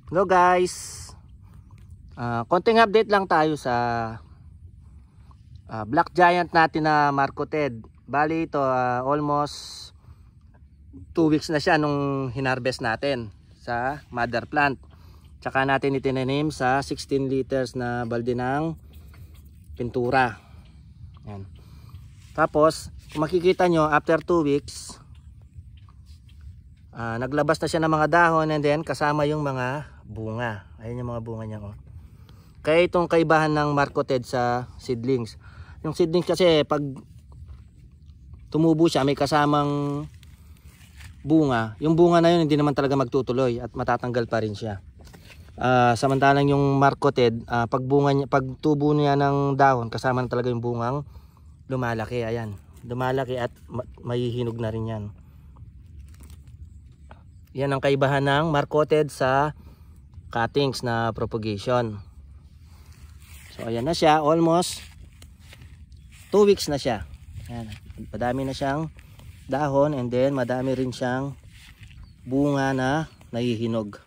Hello guys, konting update lang tayo sa Black Giant natin na Marcoted. Bali ito almost 2 weeks na siya nung hinarvest natin sa mother plant. Tsaka natin itinanim sa 16 liters na balde ng pintura. Yan. Tapos kung makikita nyo, after 2 weeks naglabas na siya ng mga dahon, and then kasama yung mga bunga. Ayun yung mga bunga niya, oh. Kaya itong kaibahan ng Marcoted sa seedlings. Yung seedlings kasi pag tumubo siya, may kasamang bunga. Yung bunga na yun hindi naman talaga magtutuloy at matatanggal pa rin siya. Samantalang yung Marcoted, pag tubo niya ng dahon, kasama na talaga yung bungang lumalaki. Ayan, lumalaki at mahihinog na rin yan. Yan ang kaibahan ng Marcoted sa cuttings na propagation. So ayan na siya, almost 2 weeks na siya. Ayan, madami na siyang dahon, and then madami rin siyang bunga na nahihinog.